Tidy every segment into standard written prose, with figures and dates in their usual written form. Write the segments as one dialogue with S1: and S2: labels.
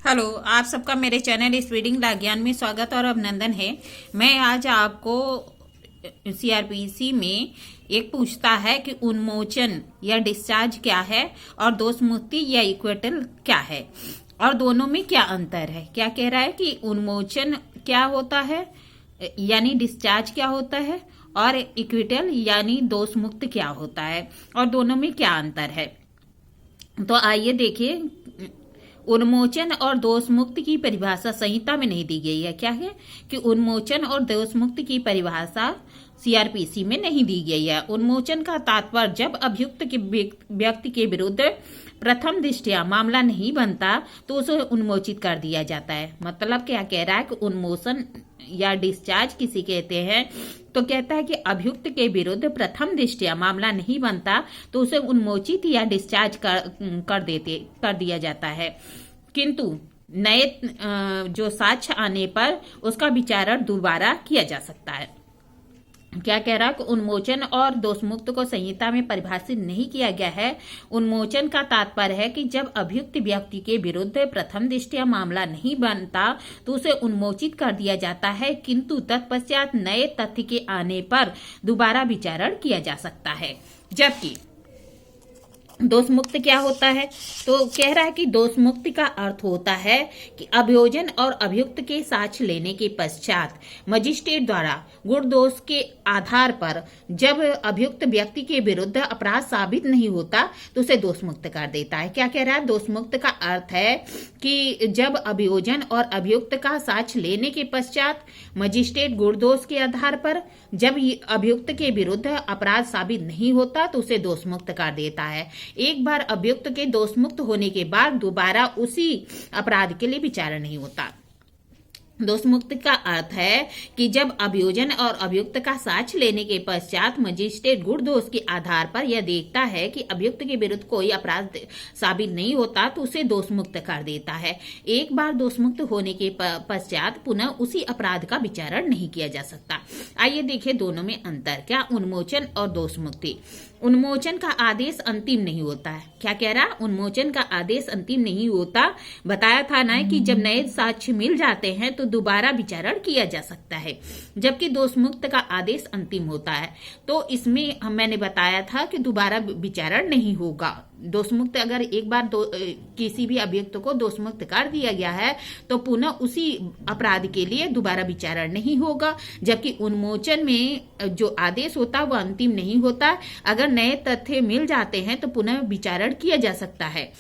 S1: Hello, आप सबका मेरे चैनल स्पीडिंग ला ज्ञान में स्वागत और अभिनंदन है। मैं आज आपको सीआरपीसी में एक पूछता है कि उन्मोचन या डिस्चार्ज क्या है और दोष मुक्ति या इक्विटल क्या है और दोनों में क्या अंतर है। क्या कह रहा है कि उन्मोचन क्या होता है यानी डिस्चार्ज क्या होता है और इक्विटल यानी दोष मुक्त क्या होता है और दोनों में क्या अंतर है। तो आइए देखिए, उन्मोचन और दोष मुक्त की परिभाषा संहिता में नहीं दी गई है। क्या है कि उन्मोचन और दोष मुक्त की परिभाषा सीआरपीसी में नहीं दी गई है। उन्मोचन का तात्पर्य जब अभियुक्त के व्यक्ति के विरुद्ध प्रथम दृष्टया मामला नहीं बनता तो उसे उन्मोचित कर दिया जाता है। मतलब क्या कह रहा है कि उन्मोचन या डिस्चार्ज किसी कहते हैं तो कहता है कि अभियुक्त के विरुद्ध प्रथम दृष्टया मामला नहीं बनता तो उसे उन्मोचित या डिस्चार्ज कर दिया जाता है, किंतु नए जो साक्ष्य आने पर उसका विचारण दोबारा किया जा सकता है। क्या कह रहा है कि उन्मोचन और दोषमुक्त को संहिता में परिभाषित नहीं किया गया है। उन्मोचन का तात्पर्य है कि जब अभियुक्त व्यक्ति के विरुद्ध प्रथम दृष्टया मामला नहीं बनता तो उसे उन्मोचित कर दिया जाता है, किंतु तत्पश्चात नए तथ्य के आने पर दोबारा विचारण किया जा सकता है। जबकि दोष मुक्त क्या होता है, तो कह रहा है कि दोष मुक्ति का अर्थ होता है कि अभियोजन और अभियुक्त के साक्ष्य लेने के पश्चात मजिस्ट्रेट द्वारा गुण दोष के आधार पर जब अभियुक्त व्यक्ति के विरुद्ध अपराध साबित नहीं होता तो उसे दोष मुक्त कर देता है। क्या कह रहा है, दोष मुक्त का अर्थ है कि जब अभियोजन और अभियुक्त का साक्ष्य लेने के पश्चात मजिस्ट्रेट गुण दोष के आधार पर जब अभियुक्त के विरुद्ध अपराध साबित नहीं होता तो उसे दोष मुक्त कर देता है। एक बार अभियुक्त के दोष मुक्त होने के बाद दोबारा उसी अपराध के लिए विचारण नहीं होता। दोष मुक्त का अर्थ है कि जब अभियोजन और अभियुक्त का साक्ष्य लेने के पश्चात मजिस्ट्रेट गुण दोष के आधार पर यह देखता है कि अभियुक्त के विरुद्ध कोई अपराध साबित नहीं होता तो उसे दोष मुक्त कर देता है। एक बार दोष मुक्त होने के पश्चात पुनः उसी अपराध का विचारण नहीं किया जा सकता। आइए देखिए दोनों में अंतर। क्या उन्मोचन और दोष मुक्ति। उन्मोचन का आदेश अंतिम नहीं होता है। क्या कह रहा, उन्मोचन का आदेश अंतिम नहीं होता। बताया था ना कि जब नए साक्ष्य मिल जाते हैं तो दोबारा विचारण किया जा सकता है, जबकि दोष मुक्त का आदेश अंतिम होता है। तो इसमें मैंने बताया था कि दोबारा विचारण नहीं होगा। दोष मुक्त अगर एक बार किसी भी अभियुक्त को दोष मुक्त कर दिया गया है तो पुनः उसी अपराध के लिए दोबारा विचारण नहीं होगा, जबकि उन्मोचन में जो आदेश होता है वह अंतिम नहीं होता। अगर नए तथ्य मिल जाते हैं तो पुनः विचारण किया जा सकता है,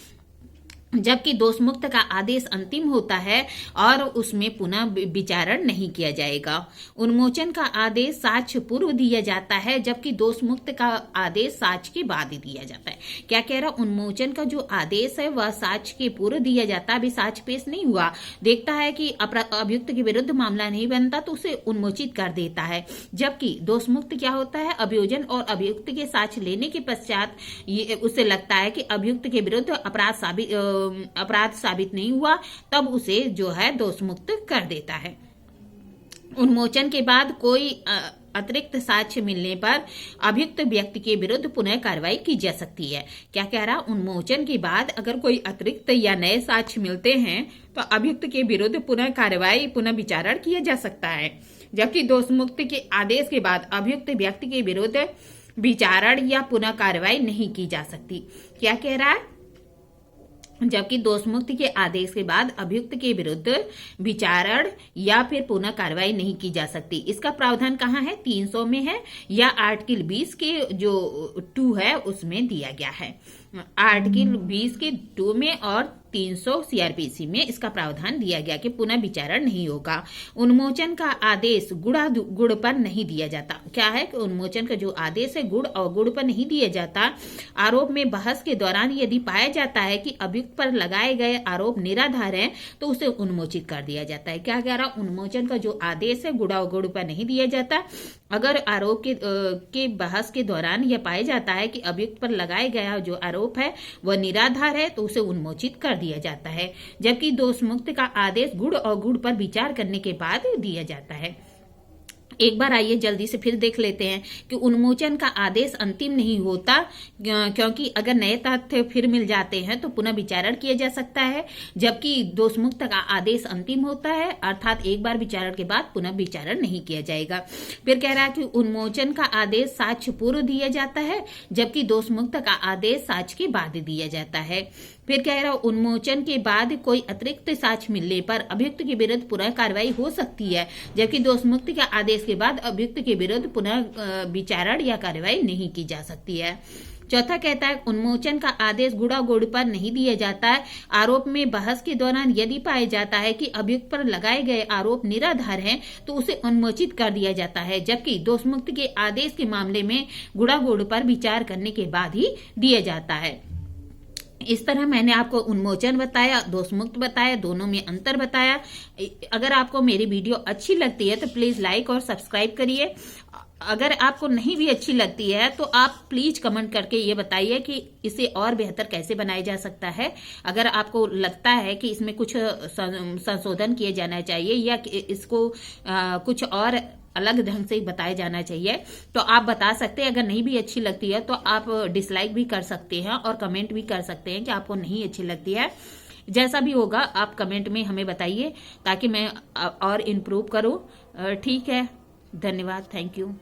S1: जबकि दोष मुक्त का आदेश अंतिम होता है और उसमें पुनः विचारण नहीं किया जाएगा। उन्मोचन का आदेश साक्ष्य पूर्व दिया जाता है, जबकि दोष मुक्त का आदेश साक्ष्य के बाद ही दिया जाता है। क्या कह रहा, उन्मोचन का जो आदेश है वह साक्ष्य के पूर्व दिया जाता है। अभी साक्ष्य पेश नहीं हुआ, देखता है कि अभियुक्त के विरुद्ध मामला नहीं बनता तो उसे उन्मोचित कर देता है। जबकि दोष मुक्त क्या होता है, अभियोजन और अभियुक्त के साक्ष्य लेने के पश्चात उसे लगता है कि अभियुक्त के विरुद्ध अपराध साबित नहीं हुआ, तब उसे जो है दोष मुक्त कर देता है। उन्मोचन के बाद कोई अतिरिक्त साक्ष्य मिलने पर अभियुक्त व्यक्ति के विरुद्ध पुनः कार्रवाई की जा सकती है। क्या कह रहा, उन्मोचन के बाद अगर कोई अतिरिक्त या नए साक्ष्य मिलते हैं तो अभियुक्त के विरुद्ध पुनः कार्रवाई पुनः विचारण किया जा सकता है, जबकि दोष मुक्त के आदेश के बाद अभियुक्त व्यक्ति के विरुद्ध विचारण या पुनः कार्रवाई नहीं की जा सकती। क्या कह रहा है, जबकि दोष मुक्ति के आदेश के बाद अभियुक्त के विरुद्ध विचारण या फिर पुनः कार्रवाई नहीं की जा सकती। इसका प्रावधान कहाँ है, 300 में है या आर्टिकल 20 के जो 2 है उसमें दिया गया है। आर्टिकल 20 के 2 में और 300 सीआरपीसी में इसका प्रावधान दिया गया कि पुनः विचारण नहीं होगा। उन्मोचन का आदेश गुण पर नहीं दिया जाता। क्या है कि उन्मोचन का जो आदेश है गुण और गुण पर नहीं दिया जाता। आरोप में बहस के दौरान यदि पाया जाता है कि अभियुक्त पर लगाए गए आरोप निराधार हैं तो उसे उन्मोचित कर दिया जाता है। क्या कह रहा, उन्मोचन का जो आदेश है गुण और गुण पर नहीं दिया जाता। अगर आरोप के बहस के दौरान यह पाया जाता है कि अभियुक्त पर लगाए गया जो आरोप है वह निराधार है तो उसे उन्मोचित कर दिया जाता है, जबकि दोष मुक्त का आदेश गुण और गुण पर विचार करने के बाद दिया जाता है। एक बार आइए जल्दी से फिर देख लेते हैं कि उन्मोचन का आदेश अंतिम नहीं होता, क्योंकि अगर नए तथ्य फिर मिल जाते हैं तो पुनः विचारण किया जा सकता है, जबकि दोषमुक्त का आदेश अंतिम होता है, अर्थात एक बार विचारण के बाद पुनः विचारण नहीं किया जाएगा। फिर कह रहा है कि उन्मोचन का आदेश साक्ष्य पूर्व दिया जाता है, जबकि दोषमुक्त का आदेश साक्ष्य के बाद दिया जाता है। फिर कह रहा उन्मोचन के बाद कोई अतिरिक्त साक्ष्य मिलने पर अभियुक्त के विरुद्ध पुनः कार्रवाई हो सकती है, जबकि दोषमुक्त के आदेश के बाद अभियुक्त के विरुद्ध पुनः विचारण या कार्रवाई नहीं की जा सकती है। चौथा कहता है उन्मोचन का आदेश गुड़ा गुड़ पर नहीं दिया जाता है। आरोप में बहस के दौरान यदि पाया जाता है कि अभियुक्त पर लगाए गए आरोप निराधार हैं तो उसे उन्मोचित कर दिया जाता है, जबकि दोषमुक्त के आदेश के मामले में गुड़ा गुड़ पर विचार करने के बाद ही दिया जाता है। इस तरह मैंने आपको उन्मोचन बताया, दोषमुक्त बताया, दोनों में अंतर बताया। अगर आपको मेरी वीडियो अच्छी लगती है तो प्लीज लाइक और सब्सक्राइब करिए। अगर आपको नहीं भी अच्छी लगती है तो आप प्लीज कमेंट करके ये बताइए कि इसे और बेहतर कैसे बनाया जा सकता है। अगर आपको लगता है कि इसमें कुछ संशोधन किए जाना चाहिए या इसको कुछ और अलग ढंग से बताया जाना चाहिए तो आप बता सकते हैं। अगर नहीं भी अच्छी लगती है तो आप डिसलाइक भी कर सकते हैं और कमेंट भी कर सकते हैं कि आपको नहीं अच्छी लगती है। जैसा भी होगा आप कमेंट में हमें बताइए ताकि मैं और इम्प्रूव करूं। ठीक है, धन्यवाद, थैंक यू।